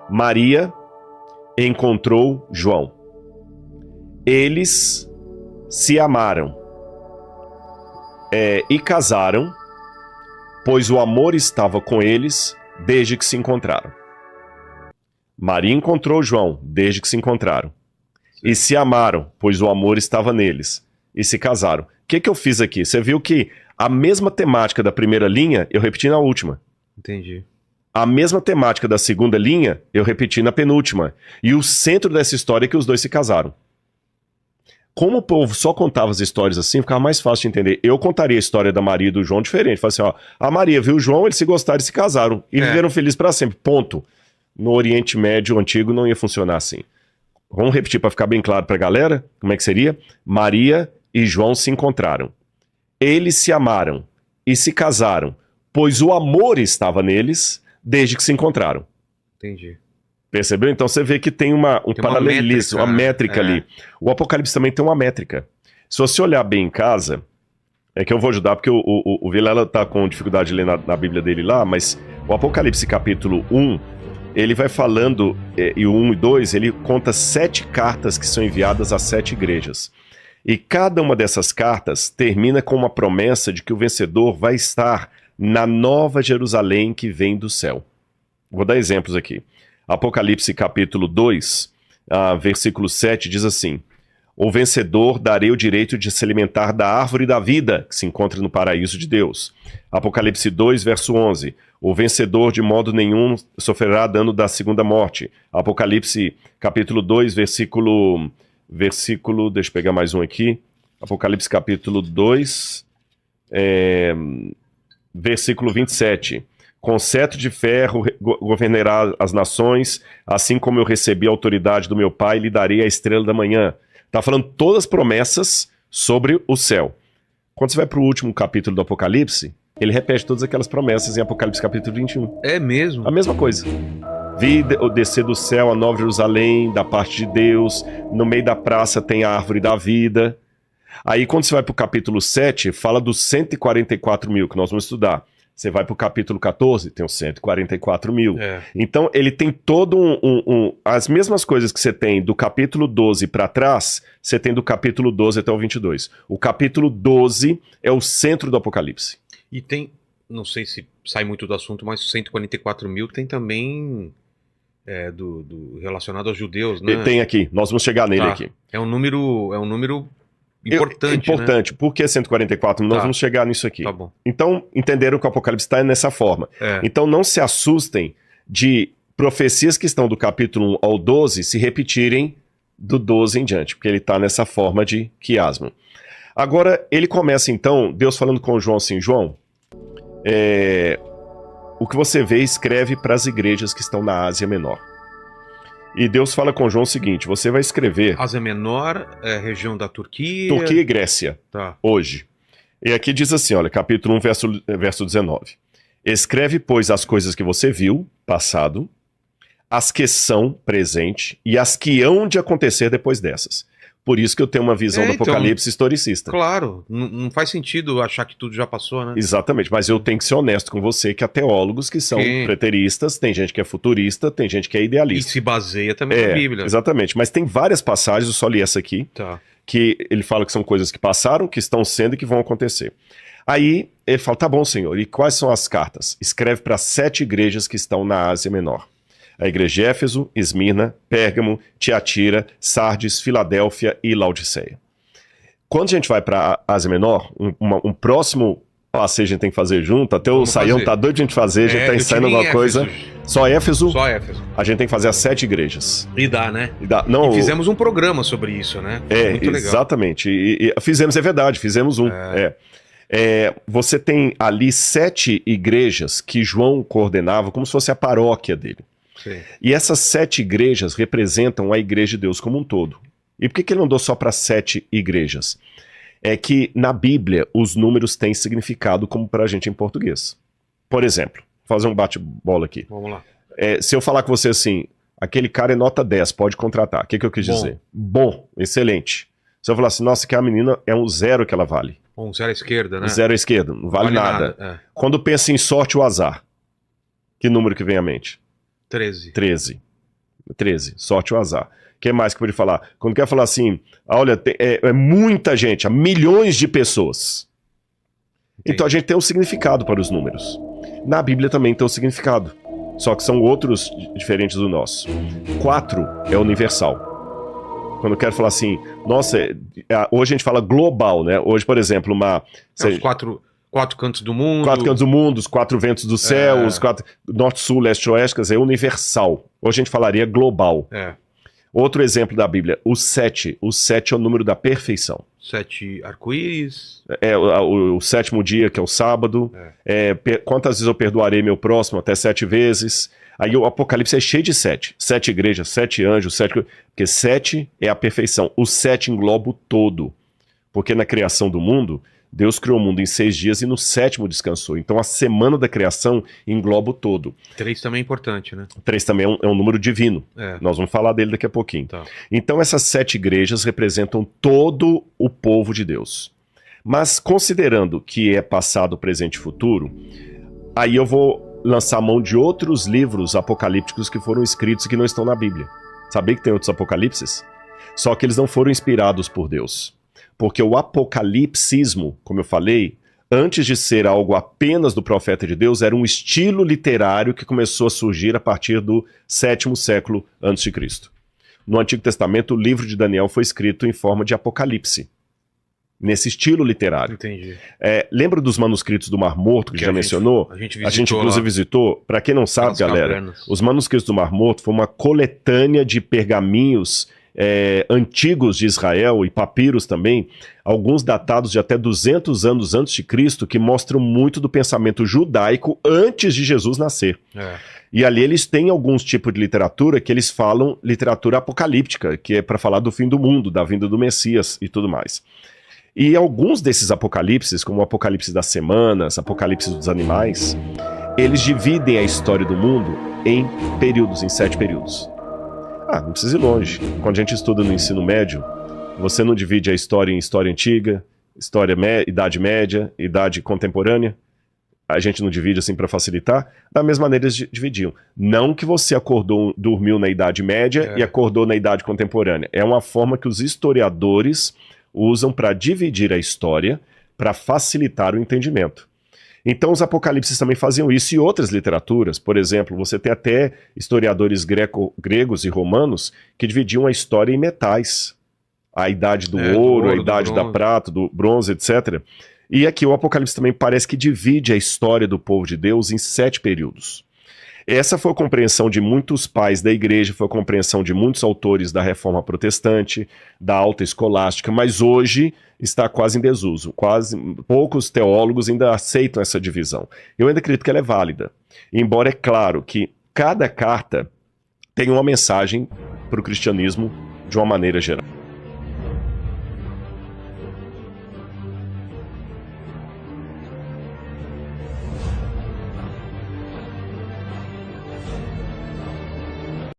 Maria encontrou João. Eles se amaram e casaram, pois o amor estava com eles desde que se encontraram. Maria encontrou João desde que se encontraram. E se amaram, pois o amor estava neles. E se casaram. O que eu fiz aqui? Você viu que a mesma temática da primeira linha, eu repeti na última. Entendi. A mesma temática da segunda linha, eu repeti na penúltima. E o centro dessa história é que os dois se casaram. Como o povo só contava as histórias assim, ficava mais fácil de entender. Eu contaria a história da Maria e do João diferente. Falei assim, ó, a Maria viu o João, eles se gostaram e se casaram. E viveram felizes para sempre, ponto. No Oriente Médio Antigo não ia funcionar assim. Vamos repetir para ficar bem claro para a galera, como é que seria? Maria e João se encontraram. Eles se amaram e se casaram, pois o amor estava neles desde que se encontraram. Entendi. Percebeu? Então você vê que tem um paralelismo, uma métrica ali. O Apocalipse também tem uma métrica. Se você olhar bem em casa, é que eu vou ajudar, porque o Vilela tá com dificuldade de ler na Bíblia dele lá, mas o Apocalipse capítulo 1, ele vai falando, e o 1 e 2, ele conta 7 cartas que são enviadas a 7 igrejas. E cada uma dessas cartas termina com uma promessa de que o vencedor vai estar na nova Jerusalém que vem do céu. Vou dar exemplos aqui. Apocalipse capítulo 2, versículo 7 diz assim: o vencedor darei o direito de se alimentar da árvore da vida, que se encontra no paraíso de Deus. Apocalipse 2, verso 11: o vencedor de modo nenhum sofrerá dano da segunda morte. Apocalipse capítulo 2, versículo, deixa eu pegar mais um aqui. Apocalipse capítulo 2, versículo 27. Com cetro de ferro governará as nações, assim como eu recebi a autoridade do meu Pai, lhe darei a estrela da manhã. Está falando todas as promessas sobre o céu. Quando você vai para o último capítulo do Apocalipse, ele repete todas aquelas promessas em Apocalipse capítulo 21. É mesmo? A mesma coisa. Vi descer do céu a nova Jerusalém, da parte de Deus, no meio da praça tem a árvore da vida. Aí quando você vai para o capítulo 7, fala dos 144 mil, que nós vamos estudar. Você vai para o capítulo 14, tem os 144 mil. Então, ele tem todo as mesmas coisas que você tem do capítulo 12 para trás, você tem do capítulo 12 até o 22. O capítulo 12 é o centro do Apocalipse. E tem, não sei se sai muito do assunto, mas 144 mil tem também relacionado aos judeus, né? Tem aqui, nós vamos chegar nele aqui. É um número importante, importante. Né? Por que 144? Nós vamos chegar nisso aqui. Tá bom. Então, entenderam que o Apocalipse está nessa forma. Então, não se assustem de profecias que estão do capítulo 1 ao 12 se repetirem do 12 em diante, porque ele está nessa forma de quiasmo. Agora, ele começa então, Deus falando com João assim, João, o que você vê, escreve para as igrejas que estão na Ásia Menor. E Deus fala com João o seguinte, você vai escrever... Ásia Menor, região da Turquia... Turquia e Grécia, hoje. E aqui diz assim, olha, capítulo 1, verso 19. Escreve, pois, as coisas que você viu, passado, as que são, presente, e as que hão de acontecer depois dessas. Por isso que eu tenho uma visão do Apocalipse historicista. Claro, não faz sentido achar que tudo já passou, né? Exatamente, mas eu tenho que ser honesto com você que há teólogos que são preteristas, tem gente que é futurista, tem gente que é idealista. E se baseia também na Bíblia. Exatamente, mas tem várias passagens, eu só li essa aqui, que ele fala que são coisas que passaram, que estão sendo e que vão acontecer. Aí ele fala, tá bom, Senhor, e quais são as cartas? Escreve para 7 igrejas que estão na Ásia Menor. A igreja de Éfeso, Esmirna, Pérgamo, Tiatira, Sardes, Filadélfia e Laodiceia. Quando a gente vai para a Ásia Menor, um próximo passeio a gente tem que fazer junto, até o Saião tá doido de a gente fazer, a gente tá ensaiando alguma coisa. Só Éfeso? Só Éfeso. A gente tem que fazer as 7 igrejas. E dá, né? Não, e fizemos um programa sobre isso, né? Muito legal. Exatamente. E fizemos, é verdade, fizemos um. Você tem ali 7 igrejas que João coordenava como se fosse a paróquia dele. Sim. E essas 7 igrejas representam a igreja de Deus como um todo. E por que ele não deu só para 7 igrejas? É que na Bíblia os números têm significado como para a gente em português. Por exemplo, vou fazer um bate-bola aqui. Vamos lá. Se eu falar com você assim, aquele cara é nota 10, pode contratar. O que eu quis dizer? Bom, excelente. Se eu falar assim, nossa, que a menina é um 0 que ela vale. Um 0 à esquerda, né? 0 à esquerda, não vale nada. Quando pensa em sorte ou azar, que número que vem à mente? 13. 13. 13, sorte ou azar. O que mais que pode falar? Quando quer falar assim, olha, é muita gente, há milhões de pessoas. Então a gente tem um significado para os números. Na Bíblia também tem um significado, só que são outros diferentes do nosso. 4 é universal. Quando eu quero falar assim, nossa, hoje a gente fala global, né? Hoje, por exemplo, os quatro cantos do mundo. 4 cantos do mundo, os 4 ventos do céu, os 4... norte, sul, leste, oeste, quer dizer, é universal. Hoje a gente falaria global. Outro exemplo da Bíblia, o 7. O 7 é o número da perfeição. 7 arco-íris. O 7º dia, que é o sábado. Quantas vezes eu perdoarei meu próximo? Até 7 vezes. Aí o Apocalipse é cheio de 7. 7 igrejas, 7 anjos, 7... Porque 7 é a perfeição. O 7 engloba o todo. Porque na criação do mundo, Deus criou o mundo em 6 dias e no 7º descansou. Então a semana da criação engloba o todo. 3 também é importante, né? 3 também é um número divino. Nós vamos falar dele daqui a pouquinho. Tá. Então essas 7 igrejas representam todo o povo de Deus. Mas considerando que é passado, presente e futuro, aí eu vou lançar a mão de outros livros apocalípticos que foram escritos e que não estão na Bíblia. Sabia que tem outros apocalipses? Só que eles não foram inspirados por Deus. Porque o apocalipsismo, como eu falei, antes de ser algo apenas do profeta de Deus, era um estilo literário que começou a surgir a partir do 7º século a.C. No Antigo Testamento, o livro de Daniel foi escrito em forma de apocalipse, nesse estilo literário. Entendi. Lembra dos manuscritos do Mar Morto, que já mencionou? A gente inclusive visitou. Para quem não sabe, galera, os manuscritos do Mar Morto foi uma coletânea de pergaminhos antigos de Israel e papiros também, alguns datados de até 200 anos antes de Cristo, que mostram muito do pensamento judaico antes de Jesus nascer. E ali eles têm alguns tipos de literatura que eles falam literatura apocalíptica, que é para falar do fim do mundo, da vinda do Messias e tudo mais. E alguns desses apocalipses, como o Apocalipse das Semanas, Apocalipse dos Animais, eles dividem a história do mundo em períodos, em 7 períodos. Não precisa ir longe. Quando a gente estuda no ensino médio, você não divide a história em história antiga, idade média, idade contemporânea. A gente não divide assim para facilitar. Da mesma maneira eles dividiam. Não que você dormiu na idade média e acordou na idade contemporânea. É uma forma que os historiadores usam para dividir a história, para facilitar o entendimento. Então os apocalipses também faziam isso e outras literaturas. Por exemplo, você tem até historiadores gregos e romanos que dividiam a história em metais. A idade do ouro, a idade da prata, do bronze, etc. E aqui o Apocalipse também parece que divide a história do povo de Deus em 7 períodos. Essa foi a compreensão de muitos pais da igreja, foi a compreensão de muitos autores da Reforma Protestante, da Alta Escolástica, mas hoje está quase em desuso. Poucos teólogos ainda aceitam essa divisão. Eu ainda acredito que ela é válida, embora é claro que cada carta tem uma mensagem para o cristianismo de uma maneira geral.